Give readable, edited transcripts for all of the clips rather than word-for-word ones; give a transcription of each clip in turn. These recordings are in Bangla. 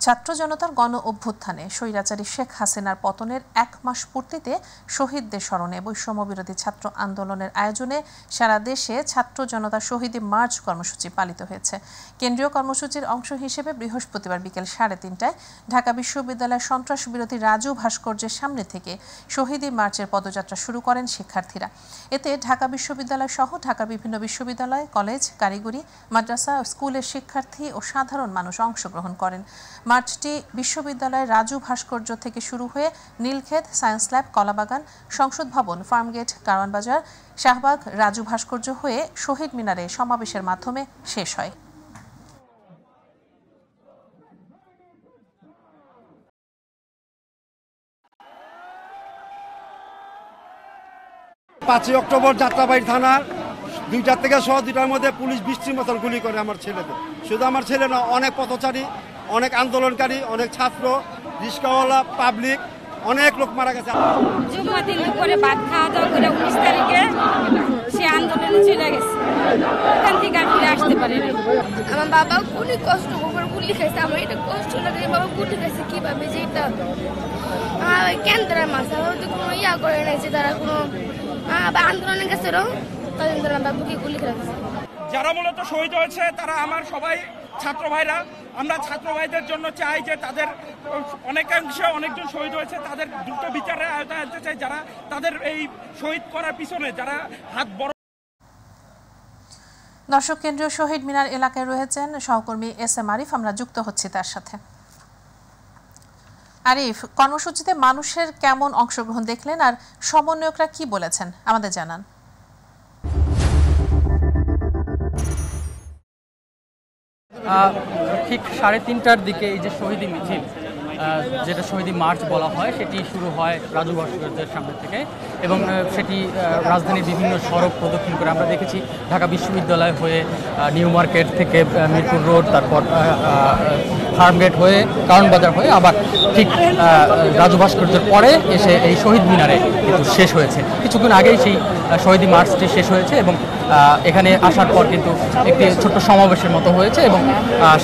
ছাত্র জনতার গণ অভ্যুত্থানে স্বৈরাচারী শেখ হাসিনার পতনের ১ মাস পূর্তিতে শহীদদের স্মরণে বৈষম্য বিরোধী ছাত্র আন্দোলনের আয়োজনে সারা দেশে ছাত্র জনতা শহীদী মার্চ কর্মসূচি পালিত হয়েছে। কেন্দ্রীয় কর্মসূচির অংশ হিসেবে বৃহস্পতিবার বিকেল ৩:৩০টায় ঢাকা বিশ্ববিদ্যালয়ের সন্ত্রাস বিরোধী রাজু ভাস্কর্যের সামনে থেকে শহীদী মার্চের পদযাত্রা শুরু করেন শিক্ষার্থীরা। এতে ঢাকা বিশ্ববিদ্যালয় সহ ঢাকার বিভিন্ন বিশ্ববিদ্যালয়, কলেজ, কারিগরি, মাদ্রাসা ও স্কুলের শিক্ষার্থী ও সাধারণ মানুষ অংশগ্রহণ করেন। মার্চটি বিশ্ববিদ্যালয়ের রাজু ভাস্কর্য থেকে শুরু হয়ে নীলক্ষেত, সায়েন্স ল্যাব, কলাবাগান, সংসদ ভবন, ফার্মগেট, কারওয়ান বাজার, শাহবাগ, রাজু ভাস্কর্য হয়ে শহীদ মিনারে সমাবেশের মাধ্যমে শেষ হয়। পাঁচই অক্টোবর যাত্রাবাড়ি থানার 2টা থেকে 2:30টার মধ্যে পুলিশ বৃষ্টির মতন গুলি করে আমার ছেলেদের। শুধু আমার ছেলে না, অনেক পথচারী, অনেক আন্দোলনকারী, অনেক ছাত্র, রিক্সাওয়ালা, পাবলিক, অনেক লোক মারা গেছে। জুম্মা দিন করে ভাত খাওয়া দাওয়া করে 19 তারিখে সে আন্দোলনে চলে গেছে। ওখান থেকে আর ফিরে আসতে পারে না। আমার বাবা অনেক কষ্ট করে গুলি খাইছে। আমার এটা কষ্ট লাগে, বাবা গুলি খাইছে কিভাবে, যে এটা কেন তারা মাসা হয়তো কোনো ইয়া করে নিয়েছে, তারা কোনো আন্দোলনে গেছে তাদের তারা বাবুকে গুলি খাইছে। যারা মূলত শহীদ হয়েছে তারা আমার সবাই ছাত্র ভাইরা। আমরা ছাত্র ভাইদের জন্য চাই যে তাদের অনেকাংশে অনেকজন শহীদ হয়েছে, তাদের দ্রুত বিচারের আওতায় আনতে চাই, যারা তাদের এই শহীদ করার পিছনে যারা হাত বড়। দর্শক, কেন্দ্রীয় শহীদ মিনার এলাকায় রয়েছেন সহকর্মী SM আরিফ, আমরা যুক্ত হচ্ছি তার সাথে। আরিফ, কর্মসূচিতে মানুষের কেমন অংশগ্রহণ দেখলেন আর সমন্বয়করা কি বলেছেন আমাদের জানান। ঠিক 3:30টার দিকে এই যে শহীদী মিছিল, যেটা শহীদী মার্চ বলা হয়, সেটি শুরু হয় রাজু ভাস্কর্যের সামনে থেকে এবং সেটি রাজধানীর বিভিন্ন সড়ক প্রদক্ষিণ করে। আমরা দেখেছি ঢাকা বিশ্ববিদ্যালয় হয়ে নিউ মার্কেট থেকে মিরপুর রোড, তারপর ফার্মগেট হয়ে কারওয়ান বাজার হয়ে আবার ঠিক রাজু ভাস্কর্যের পরে এসে এই শহীদ মিনারে কিন্তু শেষ হয়েছে। কিছুক্ষণ আগেই সেই শহীদী মার্চটি শেষ হয়েছে এবং এখানে আসার পর কিন্তু একটি ছোট্ট সমাবেশের মতো হয়েছে এবং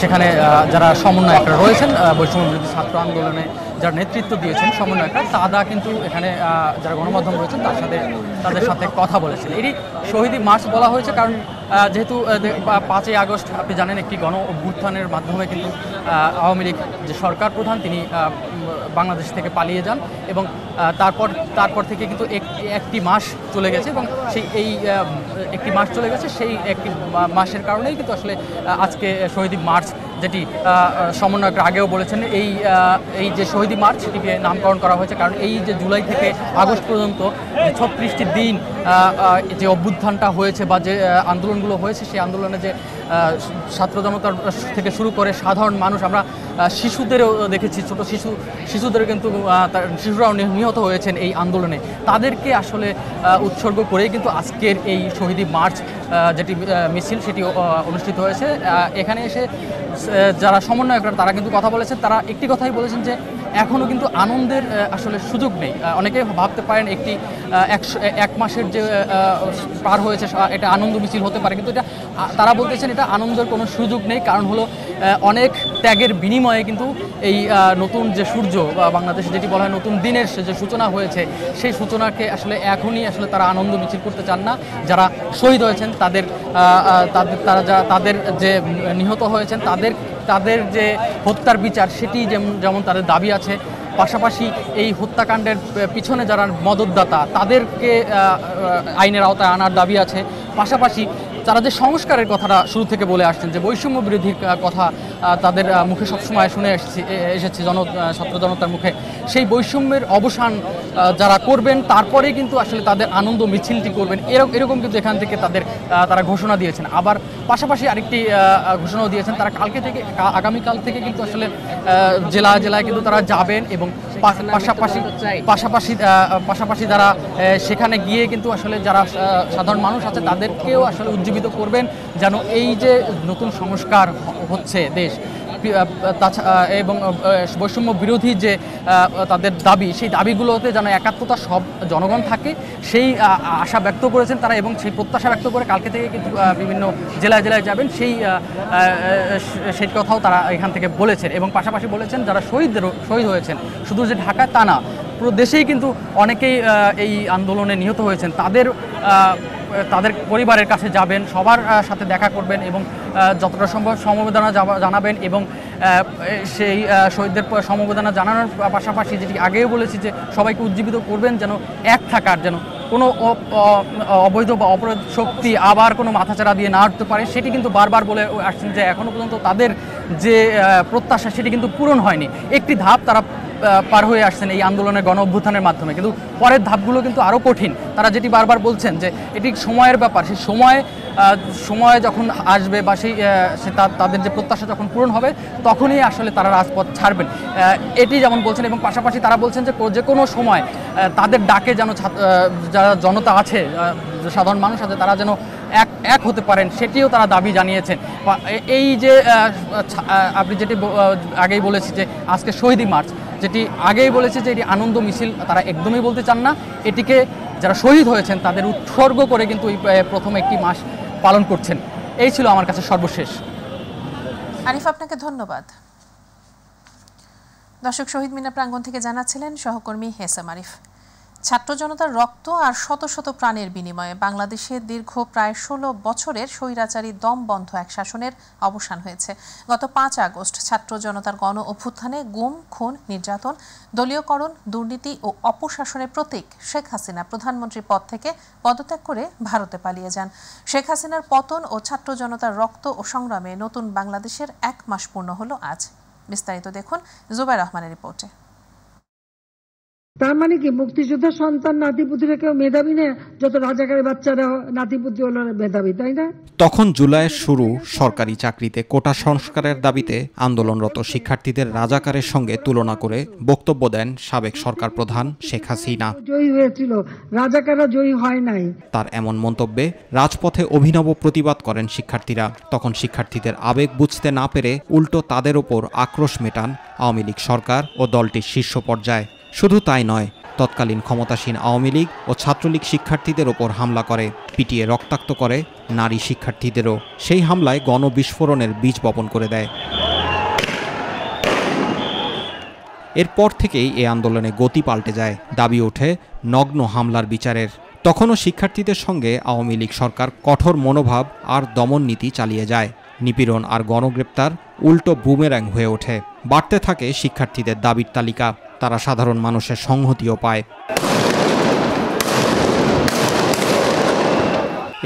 সেখানে যারা সমন্বয়করা রয়েছেন, বৈষম্য বিরোধী ছাত্র আন্দোলনে যারা নেতৃত্ব দিয়েছেন সমন্বয়করা, তারা কিন্তু এখানে যারা গণমাধ্যম রয়েছেন তাদের সাথে কথা বলেছেন। এটি শহীদী মার্চ বলা হয়েছে কারণ যেহেতু 5ই আগস্ট আপনি জানেন একটি গণ অভ্যুত্থানের মাধ্যমে কিন্তু আওয়ামী লীগ যে সরকার প্রধান তিনি বাংলাদেশ থেকে পালিয়ে যান এবং তারপর থেকে কিন্তু একটি মাস চলে গেছে এবং সেই একটি মাস চলে গেছে, সেই একটি মাসের কারণেই কিন্তু আসলে আজকে শহীদী মার্চ, যেটি সমন্বয়করা আগেও বলেছেন, এই যে শহীদী মার্চ সেটিকে নামকরণ করা হয়েছে কারণ এই যে জুলাই থেকে আগস্ট পর্যন্ত 36টি দিন যে অভ্যুত্থানটা হয়েছে বা যে আন্দোলনগুলো হয়েছে, সেই আন্দোলনে যে ছাত্র জনতার থেকে শুরু করে সাধারণ মানুষ, আমরা শিশুদেরও দেখেছি, ছোট শিশুদের কিন্তু শিশুরাও নিহত হয়েছেন এই আন্দোলনে, তাদেরকে আসলে উৎসর্গ করেই কিন্তু আজকের এই শহীদী মার্চ যেটি মিছিল সেটি অনুষ্ঠিত হয়েছে। এখানে এসে যারা সমন্বয়করা তারা কিন্তু কথা বলেছেন, তারা একটি কথাই বলেছেন যে এখনও কিন্তু আনন্দের আসলে সুযোগ নেই। অনেকে ভাবতে পারেন এক মাসের যে পার হয়েছে এটা আনন্দ মিছিল হতে পারে, কিন্তু এটা তারা বলতেছেন এটা আনন্দের কোনো সুযোগ নেই। কারণ হলো অনেক ত্যাগের বিনিময়ে কিন্তু এই নতুন যে সূর্য বা বাংলাদেশে যেটি বলা হয় নতুন দিনের যে সূচনা হয়েছে, সেই সূচনাকে আসলে এখনই আসলে তারা আনন্দ মিছিল করতে চান না। যারা শহীদ হয়েছেন তাদের যে নিহত হয়েছেন তাদের যে হত্যার বিচার সেটি যেমন তাদের দাবি আছে, পাশাপাশি এই হত্যাকাণ্ডের পিছনে যারা মদতদাতা তাদেরকে আইনের আওতায় আনার দাবি আছে। পাশাপাশি তারা যে সংস্কারের কথাটা শুরু থেকে বলে আসছেন, যে বৈষম্য বিরোধীর কথা তাদের মুখে সবসময় শুনে এসেছে ছাত্র জনতার মুখে, সেই বৈষম্যের অবসান যারা করবেন তারপরেই কিন্তু আসলে তাদের আনন্দ মিছিলটি করবেন, এরকম কিন্তু এখান থেকে তারা ঘোষণা দিয়েছেন। আবার পাশাপাশি আরেকটি ঘোষণাও দিয়েছেন, তারা আগামীকাল থেকে কিন্তু আসলে জেলায় কিন্তু তারা যাবেন এবং পাশাপাশি যারা সেখানে গিয়ে কিন্তু আসলে যারা সাধারণ মানুষ আছে তাদেরকেও আসলে উজ্জীবিত করবেন, যেন এই যে নতুন সংস্কার হচ্ছে দেশ, এবং বৈষম্য বিরোধী যে তাদের দাবি, সেই দাবিগুলোতে যেন একাত্মতা সব জনগণ থাকে, সেই আশা ব্যক্ত করেছেন তারা এবং সেই প্রত্যাশা ব্যক্ত করে কালকে থেকে কিন্তু বিভিন্ন জেলায় জেলায় যাবেন সেই কথাও তারা এখান থেকে বলেছেন। এবং পাশাপাশি বলেছেন যারা শহীদ হয়েছেন শুধু যে ঢাকায় তা না, পুরো দেশেই কিন্তু অনেকেই এই আন্দোলনে নিহত হয়েছেন, তাদের পরিবারের কাছে যাবেন, সবার সাথে দেখা করবেন এবং যতটা সম্ভব সমবেদনা জানাবেন এবং সেই শহীদদের সমবেদনা জানানোর পাশাপাশি যেটি আগেও বলেছি যে সবাইকে উজ্জীবিত করবেন যেন এক থাকার, যেন কোনো অবৈধ বা অপরাধ শক্তি আবার কোনো মাথাচাড়া দিয়ে না উঠতে পারে, সেটি কিন্তু বারবার বলে আসছেন যে এখনও পর্যন্ত তাদের যে প্রত্যাশা সেটি কিন্তু পূরণ হয়নি। একটি ধাপ তারা পার হয়ে আসছেন এই আন্দোলনের গণ অভ্যুত্থানের মাধ্যমে, কিন্তু পরের ধাপগুলো কিন্তু আরও কঠিন। তারা যেটি বারবার বলছেন যে এটি সময়ের ব্যাপার, সেই সময় যখন আসবে বা তাদের যে প্রত্যাশা যখন পূরণ হবে তখনই আসলে তারা রাজপথ ছাড়বেন, এটি যেমন বলছেন। এবং পাশাপাশি তারা বলছেন যে কোনো সময় তাদের ডাকে যেন যারা জনতা আছে, সাধারণ মানুষ আছে, তারা যেন এক হতে পারেন, সেটিও তারা দাবি জানিয়েছেন। এই যে আপনি যেটি আগেই বলেছি যে আজকে শহীদ মার্চ, যেটি আগেই বলেছে যে এটি আনন্দ মিছিল তারা একদমই বলতে চান না, এটিকে যারা শহীদ হয়েছেন তাদের উৎসর্গ করে কিন্তু এই প্রথম একটি মাস পালন করছেন। এই ছিল আমার কাছে সর্বশেষ। আরিফ, আপনাকে ধন্যবাদ। দর্শক, শহীদ মিনার প্রাঙ্গণ থেকে জানাচ্ছিলেন সহকর্মী হেসাম আরিফ। ছাত্র জনতার রক্ত আর শত শত প্রাণের বিনিময়ে বাংলাদেশে দীর্ঘ প্রায় 16 বছরের স্বৈরাচারী দমবন্ধ এক শাসনের অবসান হয়েছে। গত 5 আগস্ট ছাত্র জনতার গণ অভ্যুত্থানে গুম, খুন, নির্যাতন, দলীয়করণ, দুর্নীতি ও অপশাসনের প্রতীক শেখ হাসিনা প্রধানমন্ত্রী পদ থেকে পদত্যাগ করে ভারতে পালিয়ে যান। শেখ হাসিনার পতন ও ছাত্র জনতার রক্ত ও সংগ্রামে নতুন বাংলাদেশের 1 মাস পূর্ণ হলো আজ। বিস্তারিত দেখুন জুবাইর রহমানের রিপোর্টে। তার মানে কি মুক্তিযোদ্ধার সন্তান নাতিপুতিরা কেউ মেধাবী না? যত রাজাকারের বাচ্চারা নাতিপুতি হলো মেধাবী, তাই না? তখন জুলাইয়ের শুরু সরকারি চাকরিতে কোটা সংস্কারের দাবিতে আন্দোলনরত শিক্ষার্থীদের রাজাকারের সঙ্গে তুলনা করে বক্তব্য দেন সাবেক সরকার প্রধান শেখ হাসিনা। জয়ী হয়েছিল, রাজাকাররা জয়ী হয় নাই। তার এমন মন্তব্যে রাজপথে অভিনব প্রতিবাদ করেন শিক্ষার্থীরা। তখন শিক্ষার্থীদের আবেগ বুঝতে না পেরে উল্টো তাদের ওপর আক্রোশ মেটান আওয়ামী লীগ সরকার ও দলটির শীর্ষ পর্যায়ে। শুধু তাই নয়, তৎকালীন ক্ষমতাসীন আওয়ামী লীগ ও ছাত্রলীগ শিক্ষার্থীদের ওপর হামলা করে, পিটিয়ে রক্তাক্ত করে নারী শিক্ষার্থীদেরও। সেই হামলায় গণবিস্ফোরণের বীজ বপন করে দেয়। এরপর থেকেই এ আন্দোলনে গতি পাল্টে যায়, দাবি ওঠে নগ্ন হামলার বিচারের। তখনও শিক্ষার্থীদের সঙ্গে আওয়ামী লীগ সরকার কঠোর মনোভাব আর দমন নীতি চালিয়ে যায়। নিপীড়ন আর গণগ্রেপ্তার উল্টো বুমেরাং হয়ে ওঠে। বাড়তে থাকে শিক্ষার্থীদের দাবির তালিকা, তারা সাধারণ মানুষের সংহতিও পায়।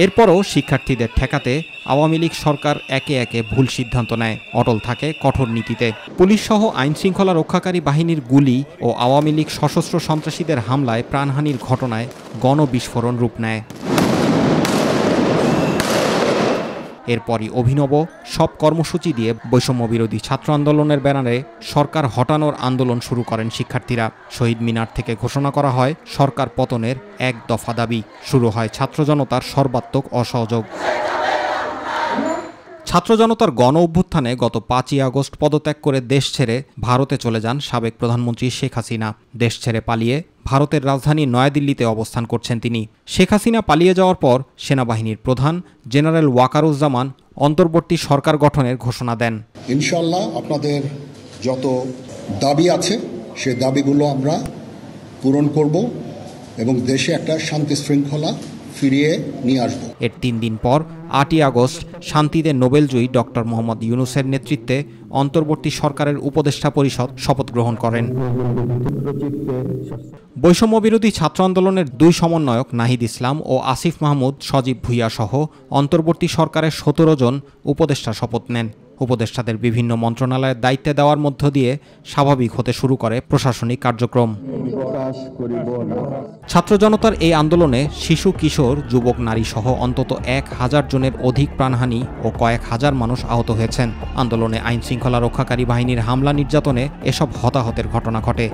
এরপরও শিক্ষার্থীদের ঠেকাতে আওয়ামী লীগ সরকার একে একে ভুল সিদ্ধান্ত নেয়, অটল থাকে কঠোর নীতিতে। পুলিশসহ আইনশৃঙ্খলা রক্ষাকারী বাহিনীর গুলি ও আওয়ামী লীগ সশস্ত্র সন্ত্রাসীদের হামলায় প্রাণহানির ঘটনায় গণবিস্ফোরণ রূপ নেয়। এরপরই অভিনব সব কর্মসূচি দিয়ে বৈষম্য বিরোধী ছাত্র আন্দোলনের ব্যানারে সরকার হটানোর আন্দোলন শুরু করেন শিক্ষার্থীরা। শহীদ মিনার থেকে ঘোষণা করা হয় সরকার পতনের 1 দফা দাবি। শুরু হয় ছাত্র জনতার সর্বাত্মক অসহযোগ। ছাত্র জনতার গণ অভ্যুত্থানে গত 5ই আগস্ট পদত্যাগ করে দেশ ছেড়ে ভারতে চলে যান সাবেক প্রধানমন্ত্রী শেখ হাসিনা। দেশ ছেড়ে পালিয়ে ভারতের রাজধানী নয়াদিল্লিতে অবস্থান করছেন তিনি। শেখ হাসিনা পালিয়ে যাওয়ার পর সেনাবাহিনীর প্রধান জেনারেল ওয়াকারুজ্জামান অন্তর্বর্তী সরকার গঠনের ঘোষণা দেন। ইনশাআল্লাহ আপনাদের যত দাবি আছে সেই দাবিগুলো আমরা পূরণ করব এবং দেশে একটা শান্তি শৃঙ্খলা ফিরিয়ে নিয়ে আসব। এর 3 দিন পর 8ই আগস্ট শান্তিতে নোবেলজয়ী ডক্টর মোহাম্মদ ইউনূসের নেতৃত্বে অন্তর্বর্তী সরকারের উপদেষ্টা পরিষদ শপথ গ্রহণ করেন। বৈষম্য বিরোধী ছাত্র আন্দোলনের 2 সমন্বয়ক নাহিদ ইসলাম ও আসিফ মাহমুদ সজীব ভুইয়া সহ অন্তর্বর্তী সরকারের 17 জন উপদেষ্টা শপথ নেন। উপদেষ্টাদের বিভিন্ন মন্ত্রণালয়ের দায়িত্বে দেওয়ার মধ্য দিয়ে স্বাভাবিক হতে শুরু করে প্রশাসনিক কার্যক্রম। ছাত্র জনতার এই আন্দোলনে শিশু, কিশোর, যুবক, নারী সহ অন্তত 1000 জনের অধিক প্রাণহানি ও কয়েক হাজার মানুষ আহত হয়েছেন। আন্দোলনে আইনশৃঙ্খলা রক্ষাকারী বাহিনীর হামলা, নির্যাতনে এসব হতাহতের ঘটনা ঘটে।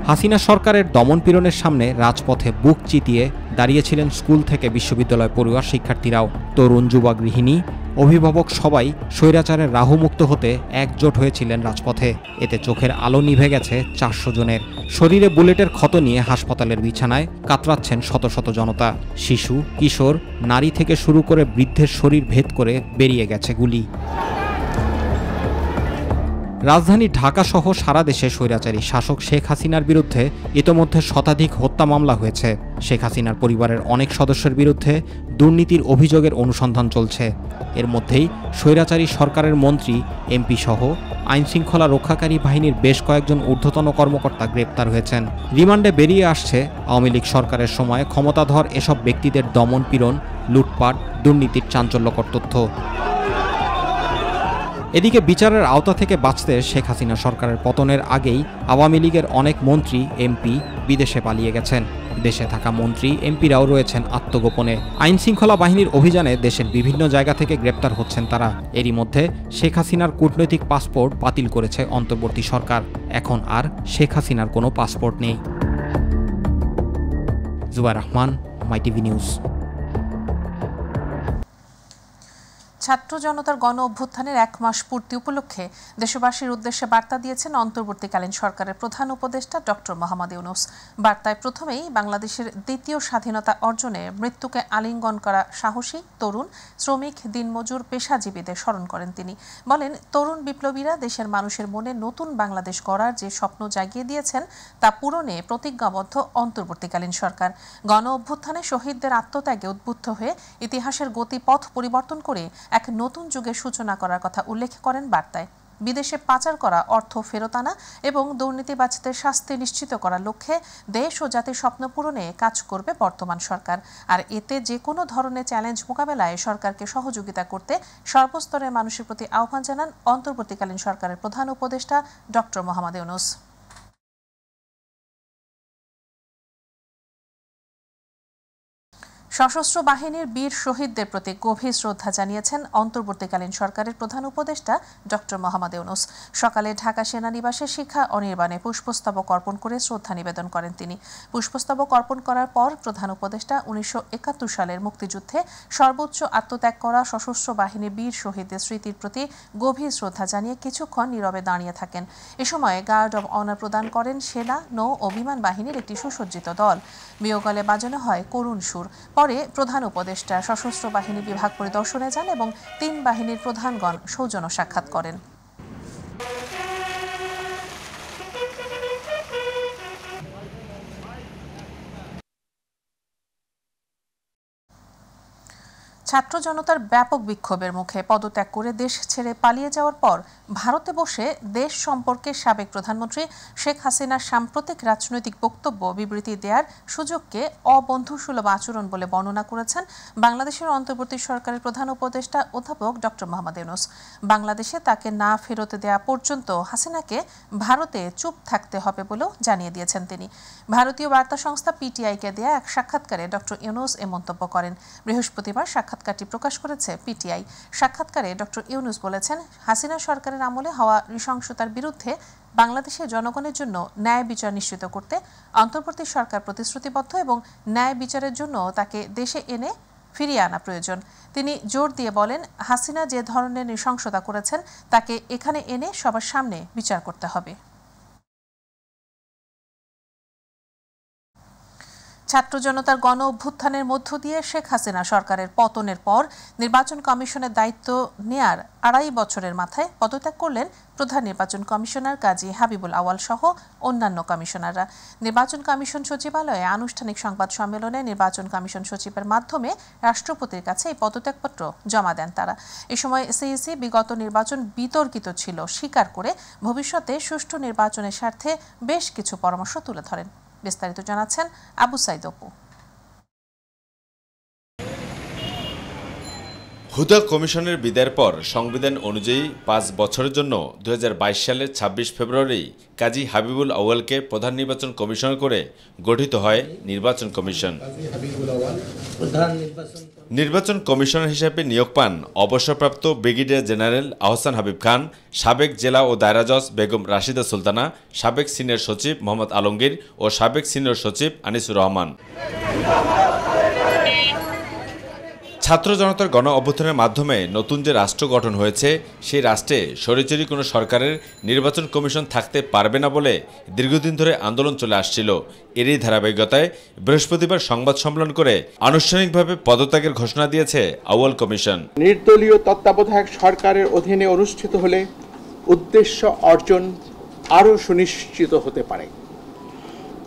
হাসিনা সরকারের দমনপীড়নের সামনে রাজপথে বুক চিতিয়ে দাঁড়িয়েছিলেন স্কুল থেকে বিশ্ববিদ্যালয় পড়ুয়া শিক্ষার্থীরাও। তরুণ, যুবা, গৃহিণী, অভিভাবক সবাই স্বৈরাচারের রাহুমুক্ত হতে একজোট হয়েছিলেন রাজপথে। এতে চোখের আলো নিভে গেছে 400 জনের। শরীরে বুলেটের ক্ষত নিয়ে হাসপাতালের বিছানায় কাতরাচ্ছেন শত শত জনতা। শিশু, কিশোর, নারী থেকে শুরু করে বৃদ্ধের শরীর ভেদ করে বেরিয়ে গেছে গুলি। রাজধানী ঢাকাসহ সারা দেশে স্বৈরাচারী শাসক শেখ হাসিনার বিরুদ্ধে ইতোমধ্যে শতাধিক হত্যা মামলা হয়েছে। শেখ হাসিনার পরিবারের অনেক সদস্যের বিরুদ্ধে দুর্নীতির অভিযোগের অনুসন্ধান চলছে। এর মধ্যেই স্বৈরাচারী সরকারের মন্ত্রী, এমপি সহ আইনশৃঙ্খলা রক্ষাকারী বাহিনীর বেশ কয়েকজন ঊর্ধ্বতন কর্মকর্তা গ্রেপ্তার হয়েছেন। রিমান্ডে বেরিয়ে আসছে আওয়ামী লীগ সরকারের সময় ক্ষমতাধর এসব ব্যক্তিদের দমন পীড়ন, লুটপাট, দুর্নীতির চাঞ্চল্যকর তথ্য। এদিকে বিচারের আওতা থেকে বাঁচতে শেখ হাসিনা সরকারের পতনের আগেই আওয়ামী লীগের অনেক মন্ত্রী, এমপি বিদেশে পালিয়ে গেছেন। দেশে থাকা মন্ত্রী, এমপিরাও রয়েছেন আত্মগোপনে। আইনশৃঙ্খলা বাহিনীর অভিযানে দেশের বিভিন্ন জায়গা থেকে গ্রেপ্তার হচ্ছেন তারা। এরই মধ্যে শেখ হাসিনার কূটনৈতিক পাসপোর্ট বাতিল করেছে অন্তর্বর্তী সরকার। এখন আর শেখ হাসিনার কোনো পাসপোর্ট নেই। Zubair Rahman, MyTV news. ছাত্র জনতার গণ অভ্যুত্থানের 1 মাস পূর্তি উপলক্ষে দেশবাসীর উদ্দেশ্যে বার্তা দিয়েছেন অন্তর্বর্তীকালীন সরকারের প্রধান উপদেষ্টা ডক্টর মোহাম্মদ ইউনূস। বার্তায় প্রথমেই বাংলাদেশের দ্বিতীয় স্বাধীনতা অর্জনে মৃত্যুকে আলিঙ্গন করা সাহসী তরুণ, শ্রমিক, দিনমজুর, পেশাজীবীদের স্মরণ করেন তিনি। বলেন, তরুণ বিপ্লবীরা দেশের মানুষের মনে নতুন বাংলাদেশ গড়ার যে স্বপ্ন জাগিয়ে দিয়েছেন তা পূরণে প্রতিজ্ঞাবদ্ধ অন্তর্বর্তীকালীন সরকার। গণ অভ্যুত্থানে শহীদদের আত্মত্যাগে উদ্বুদ্ধ হয়ে ইতিহাসের গতিপথ পরিবর্তন করে এক নতুন যুগের সূচনা করার কথা উল্লেখ করেন বার্তায়। বিদেশে পাচার করা অর্থ ফেরত আনা এবং দুর্নীতিবাজদের শাস্তি নিশ্চিত করার লক্ষ্যে দেশ ও জাতির স্বপ্ন পূরণে কাজ করবে বর্তমান সরকার। আর এতে যে কোনো ধরনের চ্যালেঞ্জ মোকাবেলায় সরকারকে সহযোগিতা করতে সর্বস্তরের মানুষের প্রতি আহ্বান জানান অন্তর্বর্তীকালীন সরকারের প্রধান উপদেষ্টা ডক্টর মোহাম্মদ ইউনূস। সশস্ত্র বাহিনীর বীর শহীদদের প্রতি গভীর শ্রদ্ধা জানিয়েছেন অন্তর্বর্তীকালীন সরকারের প্রধান উপদেষ্টা ডক্টর মোহাম্মদ ইউনূস। সকালে ঢাকা সেনানিবাসে শিক্ষা অনির্বাণে পুষ্পস্তবক অর্পণ করে শ্রদ্ধা নিবেদন করেন তিনি। পুষ্পস্তবক অর্পণ করার পর প্রধান উপদেষ্টা 1971 সালের মুক্তিযুদ্ধে সর্বোচ্চ আত্মত্যাগ করা সশস্ত্র বাহিনীর বীর শহীদদের স্মৃতির প্রতি গভীর শ্রদ্ধা জানিয়ে কিছুক্ষণ নীরবে দাঁড়িয়ে থাকেন। এ সময় গার্ড অব অনার প্রদান করেন সেনা, নৌ ও বিমান বাহিনীর একটি সুসজ্জিত দল। বিয়োগলে বাজানো হয় করুণ সুর। পরে প্রধান উপদেষ্টা সশস্ত্র বাহিনী বিভাগ পরিদর্শনে যান এবং 3 বাহিনীর প্রধানগণ সৌজন্য সাক্ষাৎ করেন। ছাত্র জনতার ব্যাপক বিক্ষোভের মুখে পদত্যাগ করে দেশ ছেড়ে পালিয়ে যাওয়ার পর ভারতে বসে দেশ সম্পর্কে সাবেক প্রধানমন্ত্রী শেখ হাসিনার সাম্প্রতিক রাজনৈতিক বক্তব্য বিবৃতি দেওয়ার সুযোগকে অবন্ধুসুলভ আচরণ বলে বর্ণনা করেছেন বাংলাদেশের অন্তর্বর্তী সরকারের প্রধান উপদেষ্টা অধ্যাপক ডক্টর মোহাম্মদ ইউনূস। বাংলাদেশে তাকে না ফেরত দেওয়া পর্যন্ত হাসিনাকে ভারতে চুপ থাকতে হবে বলেও জানিয়ে দিয়েছেন তিনি। ভারতীয় বার্তা সংস্থা পিটিআইকে দেয়া এক সাক্ষাৎকারে ডক্টর ইউনূস এ মন্তব্য করেন। বৃহস্পতিবার সাক্ষাৎকারটি প্রকাশ করেছে পিটিআই। সাক্ষাৎকারে ডক্টর ইউনূস বলেছেন, হাসিনা সরকারের আমলে হওয়া নৃশংসতার বিরুদ্ধে বাংলাদেশের জনগণের জন্য ন্যায় বিচার নিশ্চিত করতে অন্তর্বর্তী সরকার প্রতিশ্রুতিবদ্ধ এবং ন্যায় বিচারের জন্য তাকে দেশে এনে ফিরিয়ে আনা প্রয়োজন। তিনি জোর দিয়ে বলেন, হাসিনা যে ধরনের নৃশংসতা করেছেন তাকে এখানে এনে সবার সামনে বিচার করতে হবে। ছাত্র জনতার গণ অভ্যুত্থানের মধ্য দিয়ে শেখ হাসিনা সরকারের পতনের পর নির্বাচন কমিশনের দায়িত্ব নেয়ার 2.5 বছরের মাথায় পদত্যাগ করলেন প্রধান নির্বাচন কমিশনার কাজী হাবিবুল আওয়াল সহ অন্যান্য কমিশনাররা। নির্বাচন কমিশন সচিবালয়ে আনুষ্ঠানিক সংবাদ সম্মেলনে নির্বাচন কমিশন সচিবের মাধ্যমে রাষ্ট্রপতির কাছে এই পদত্যাগপত্র জমা দেন তারা। এ সময় সিইসি বিগত নির্বাচন বিতর্কিত ছিল স্বীকার করে ভবিষ্যতে সুষ্ঠু নির্বাচনের স্বার্থে বেশ কিছু পরামর্শ তুলে ধরেন। বিস্তারিত জানাচ্ছেন আবু সাইদ অপু। হুদা কমিশনের বিদায়ের পর সংবিধান অনুযায়ী 5 বছরের জন্য 2022 সালের 26 ফেব্রুয়ারি কাজী হাবিবুল আউয়ালকে প্রধান নির্বাচন কমিশনার করে গঠিত হয় নির্বাচন কমিশন। নির্বাচন কমিশনার হিসেবে নিয়োগ পান অবসরপ্রাপ্ত ব্রিগেডিয়ার জেনারেল আহসান হাবিব খান, সাবেক জেলা ও দায়রা জজ বেগম রাশিদা সুলতানা, সাবেক সিনিয়র সচিব মোহাম্মদ আলমগীর ও সাবেক সিনিয়র সচিব আনিসুর রহমান। ছাত্র জনতার গণ অভ্যুত্থানের মাধ্যমে নতুন যে রাষ্ট্র গঠন হয়েছে সেই রাষ্ট্রে স্বৈরাচারী কোনো সরকারের নির্বাচন কমিশন থাকতে পারবে না বলে দীর্ঘদিন ধরে আন্দোলন চলে আসছিল। এরই ধারাবাহিকতায় বৃহস্পতিবার সংবাদ সম্মেলন করে আনুষ্ঠানিকভাবে পদত্যাগের ঘোষণা দিয়েছে আউয়াল কমিশন। নির্দলীয় তত্ত্বাবধায়ক সরকারের অধীনে অনুষ্ঠিত হলে উদ্দেশ্য অর্জন আরও সুনিশ্চিত হতে পারে।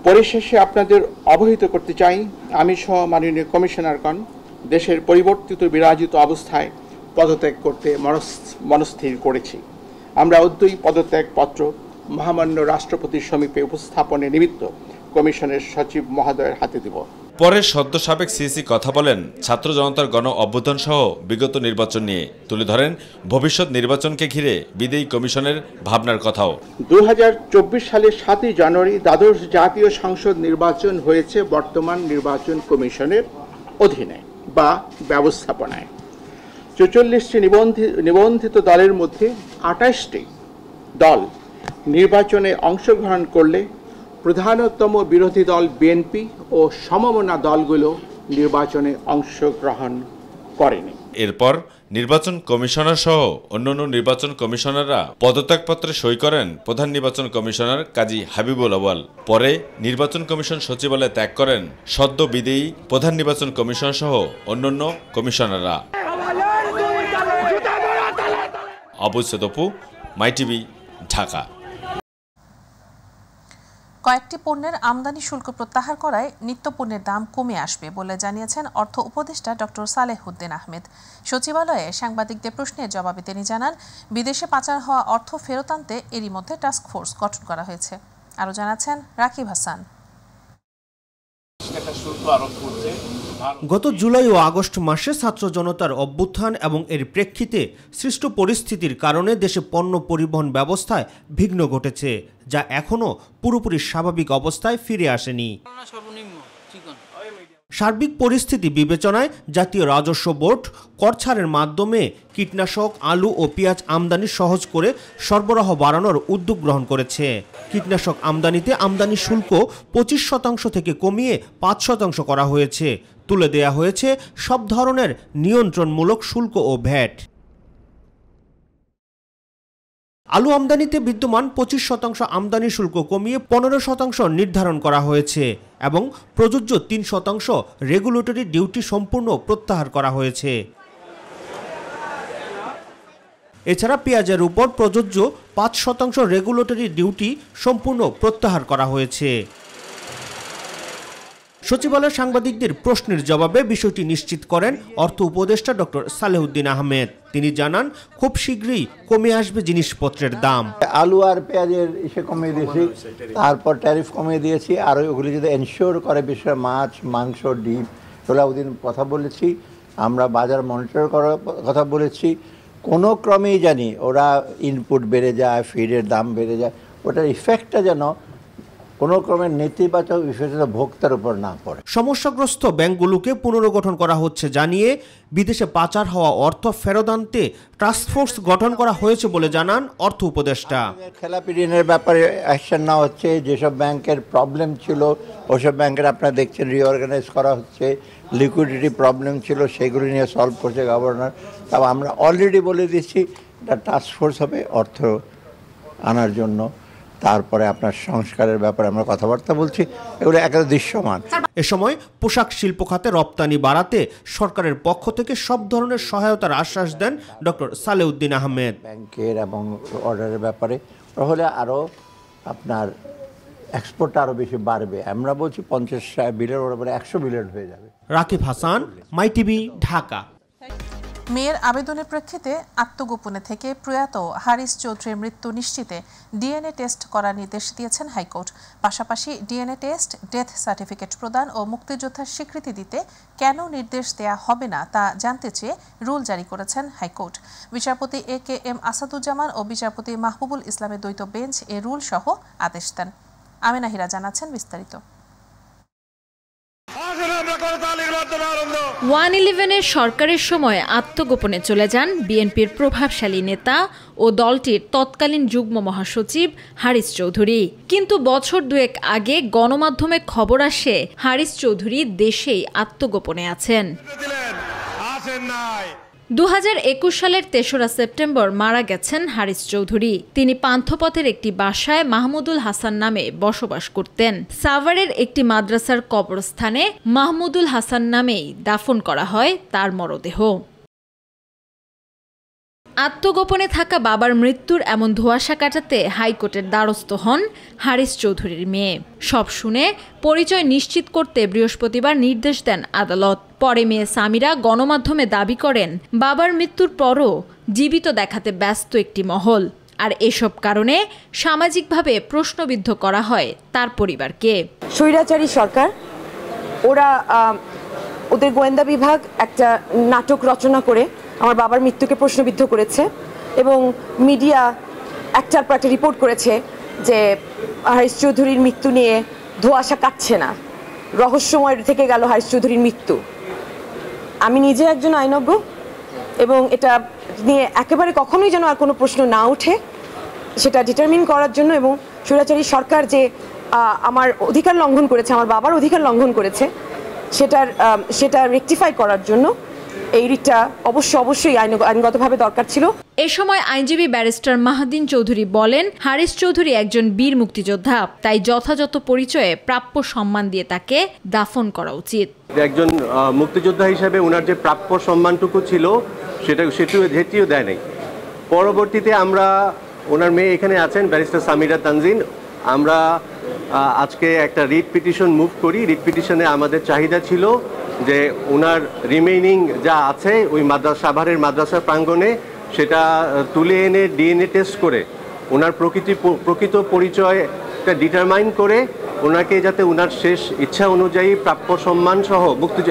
পরিশেষে আপনাদের অবহিত করতে চাই, আমি সহ মাননীয় কমিশনারগণ দেশের পরিবর্তিত বিরাজিত অবস্থায় পদত্যাগ করতে মনস্থির করেছি। আমরা অদ্যই পদত্যাগপত্র মহামান্য রাষ্ট্রপতির সমীপে উপস্থাপনের নিমিত্ত কমিশনের সচিব মহোদয়ের হাতে দেব। পরে সদ্য সাবেক সিসি কথা বলেন ছাত্র জনতার গণ অভ্যুত্থান সহ বিগত নির্বাচন নিয়ে, তুলে ধরেন ভবিষ্যৎ নির্বাচনকে ঘিরে বিদেয়ী কমিশনের ভাবনার কথাও। 2024 সালের 7 জানুয়ারি দ্বাদশ জাতীয় সংসদ নির্বাচন হয়েছে বর্তমান নির্বাচন কমিশনের অধীনে বা ব্যবস্থাপনায়। 44টি নিবন্ধিত দলের মধ্যে 28টি দল নির্বাচনে অংশগ্রহণ করলে প্রধানতম বিরোধী দল বিএনপি ও সমমনা দলগুলো নির্বাচনে অংশগ্রহণ করেনি। এরপর নির্বাচন কমিশনার সহ অন্যান্য নির্বাচন কমিশনাররা পদত্যাগপত্রে সই করেন প্রধান নির্বাচন কমিশনার কাজী হাবিবুল আউয়াল। পরে নির্বাচন কমিশন সচিবালয় ত্যাগ করেন সদ্য বিদেয়ী প্রধান নির্বাচন কমিশন সহ অন্যান্য কমিশনাররা। অবশ্যই তপু, মাই টিভি, ঢাকা। কয়েকটি পণ্যের আমদানি শুল্ক প্রত্যাহার করায় নিত্য পণ্যের দাম কমে আসবে বলে জানিয়েছেন অর্থ উপদেষ্টা ডক্টর সালেহুদ্দিন আহমেদ। সচিবালয়ে সাংবাদিকদের প্রশ্নের জবাবে তিনি জানান, বিদেশে পাচার হওয়া অর্থ ফেরত আনতে এরই মধ্যে টাস্ক ফোর্স গঠন করা হয়েছে। আরও জানাচ্ছেন রাকিব হাসান। গত জুলাই ও আগস্ট মাসে ছাত্র জনতার অভ্যুত্থান এবং এর প্রেক্ষিতে সৃষ্ট পরিস্থিতির কারণে দেশে পণ্য পরিবহন ব্যবস্থায় বিঘ্ন ঘটেছে, যা এখনও পুরোপুরি স্বাভাবিক অবস্থায় ফিরে আসেনি। সার্বিক পরিস্থিতি বিবেচনায় জাতীয় রাজস্ব বোর্ড কর ছাড়ের মাধ্যমে কীটনাশক, আলু ও পেঁয়াজ আমদানি সহজ করে সরবরাহ বাড়ানোর উদ্যোগ গ্রহণ করেছে। কীটনাশক আমদানিতে আমদানি শুল্ক 25% থেকে কমিয়ে 5% করা হয়েছে। তুলে দেয়া হয়েছে সব ধরনের নিয়ন্ত্রণমূলক শুল্ক ও ভ্যাট। আলু আমদানিতে বিদ্যমান 25% আমদানি শুল্ক কমিয়ে 15% নির্ধারণ করা হয়েছে এবং প্রযোজ্য 3% রেগুলেটরি ডিউটি সম্পূর্ণ প্রত্যাহার করা হয়েছে। এছাড়া পেঁয়াজের উপর প্রযোজ্য 5% রেগুলেটরি ডিউটি সম্পূর্ণ প্রত্যাহার করা হয়েছে। সচিবালয়ের সাংবাদিকদের প্রশ্নের জবাবে বিষয়টি নিশ্চিত করেন অর্থ উপদেষ্টা ডক্টর সালেহুদ্দিন আহমেদ। তিনি জানান, খুব শীঘ্রই কমে আসবে জিনিসপত্রের দাম। আলু আর পেঁয়াজের ইসে কমিয়ে দিয়েছি, তারপর ট্যারিফ কমিয়ে দিয়েছি, আর ওগুলি যদি এনশিওর করে বিষয়ে মাছ, মাংস, ডিম, সোলাউদ্দিন কথা বলেছি, আমরা বাজার মনিটর করার কথা বলেছি। কোনো ক্রমেই জানি ওরা ইনপুট বেড়ে যায়, ফিডের দাম বেড়ে যায়, ওটার ইফেক্টটা যেন কোনো ক্রমে নেতিবাচক বিশেষত ভোক্তার উপর না পড়ে। সমস্যাগ্রস্ত ব্যাংকগুলোকে পুনর্গঠন করা হচ্ছে জানিয়ে বিদেশে পাচার হওয়া অর্থ ফেরত আনতে টাস্কফোর্স গঠন করা হয়েছে বলে জানান অর্থ উপদেষ্টা। খেলাপি ঋণের ব্যাপারে অ্যাকশন নেওয়া হচ্ছে, যেসব ব্যাংকের প্রবলেম ছিল ওসব ব্যাংকের আপনারা দেখছেন রিঅর্গানাইজ করা হচ্ছে, লিকুইডিটি প্রবলেম ছিল সেগুলি নিয়ে সলভ করছে গভর্নর। তবে আমরা অলরেডি বলে দিচ্ছি এটা টাস্কফোর্স হবে অর্থ আনার জন্য। তারপরে আপনার সংস্কারের ব্যাপারে আমরা কথাবার্তা বলছি, এগুলো একেবারে দৃশ্যমান। এ সময় পোশাক শিল্প খাতে রপ্তানি বাড়াতে সরকারের পক্ষ থেকে সব ধরনের সহায়তার আশ্বাস দেন ডক্টর সালেহুদ্দিন আহমেদ। ব্যাংকের এবং অর্ডারের ব্যাপারে হলে আরও আপনার এক্সপোর্ট আরও বেশি বাড়বে। আমরা বলছি 50 বিলিয়ন, ওর উপরে 100 বিলিয়ন হয়ে যাবে। রাকিব হাসান, মাই টিভি, ঢাকা। মেয়ের আবেদনের প্রেক্ষিতে আত্মগোপনে থেকে প্রয়াত হারিস চৌধুরীর মৃত্যু নিশ্চিতে ডিএনএ টেস্ট করার নির্দেশ দিয়েছেন হাইকোর্ট। পাশাপাশি ডিএনএ টেস্ট, ডেথ সার্টিফিকেট প্রদান ও মুক্তিযোদ্ধার স্বীকৃতি দিতে কেন নির্দেশ দেয়া হবে না তা জানতে চেয়ে রুল জারি করেছেন হাইকোর্ট। বিচারপতি AKM আসাদুজ্জামান ও বিচারপতি মাহবুবুল ইসলামের দ্বৈত বেঞ্চ এ রুল সহ আদেশ দেন। আমেনা হীরা জানাচ্ছেন বিস্তারিত। 111-এর সরকারের সময় আত্মগোপনে চলে যান বিএনপির প্রভাবশালী নেতা ও দলটির তৎকালীন যুগ্ম মহাসচিব হারিস চৌধুরী। কিন্তু বছর দুয়েক আগে গণমাধ্যমে খবর আসে হারিস চৌধুরী দেশেই আত্মগোপনে আছেন। আসেন নাই। 2021 সালের 3রা সেপ্টেম্বর মারা গেছেন হারিস চৌধুরী। তিনি পান্থপথের একটি বাসায় মাহমুদুল হাসান নামে বসবাস করতেন। সাভারের একটি মাদ্রাসার কবরস্থানে মাহমুদুল হাসান নামেই দাফন করা হয় তার মরদেহ। আত্মগোপনে থাকা বাবার মৃত্যুর এমন ধোঁয়াশা কাটাতে হাইকোর্টের দ্বারস্থ হন হারিস চৌধুরীর মেয়ে। সব শুনে পরিচয় নিশ্চিত করতে বৃহস্পতিবার নির্দেশ দেন আদালত। পরে মেয়ে সামিরা গণমাধ্যমে দাবি করেন, বাবার মৃত্যুর পরও জীবিত দেখাতে ব্যস্ত একটি মহল, আর এসব কারণে সামাজিকভাবে প্রশ্নবিদ্ধ করা হয় তার পরিবারকে। স্বৈরাচারী সরকার, ওরা ওদের গোয়েন্দা বিভাগ একটা নাটক রচনা করে আমার বাবার মৃত্যুকে প্রশ্নবিদ্ধ করেছে এবং মিডিয়া একটার পর একটা রিপোর্ট করেছে যে হারিস চৌধুরীর মৃত্যু নিয়ে ধোঁয়াশা কাটছে না, রহস্যময় থেকে গেল হারিস চৌধুরীর মৃত্যু। আমি নিজে একজন আইনজ্ঞ এবং এটা নিয়ে একেবারে কখনোই যেন আর কোনো প্রশ্ন না ওঠে সেটা ডিটারমিন করার জন্য এবং স্বৈরাচারী সরকার যে আমার অধিকার লঙ্ঘন করেছে, আমার বাবার অধিকার লঙ্ঘন করেছে, সেটা রেকটিফাই করার জন্য এই রিটটা অবশ্যই আইনগতভাবে দরকার ছিল। এ সময় আইনজীবী ব্যারিস্টার মাহাদিন চৌধুরী বলেন, হারিস চৌধুরী একজন বীর মুক্তিযোদ্ধা, তাই যথাযথ পরিচয়ে প্রাপ্য সম্মান দিয়ে তাকে দাফন করা উচিত। একজন মুক্তিযোদ্ধা হিসেবে ওনার যে প্রাপ্য সম্মানটুকু ছিল সেটিও দেয় নাই। পরবর্তীতে আমরা, ওনার মেয়ে এখানে আছেন ব্যারিস্টার সামিরা তানজিন, আমরা আজকে একটা রিট পিটিশন মুভ করি। রিট পিটিশনে আমাদের চাহিদা ছিল যে ওনার রিমেইনিং যা আছে ওই সাভারের মাদ্রাসা প্রাঙ্গণে সেটা তুলে এনে ডিএনএ টেস্ট করে ওনার প্রকৃত পরিচয়টা ডিটারমাইন করে ওনাকে যাতে ওনার শেষ ইচ্ছা অনুযায়ী প্রাপ্য সম্মান সহ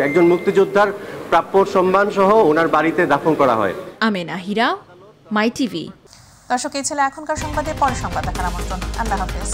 একজন মুক্তিযোদ্ধার প্রাপ্য সম্মান সহ ওনার বাড়িতে দাফন করা হয়। আমেনা হীরা, মাই টিভি। দর্শক, এই ছিল এখনকার সংবাদে। পরে সংবাদ দেখার আমন্ত্রণ। আল্লাহ হাফেজ।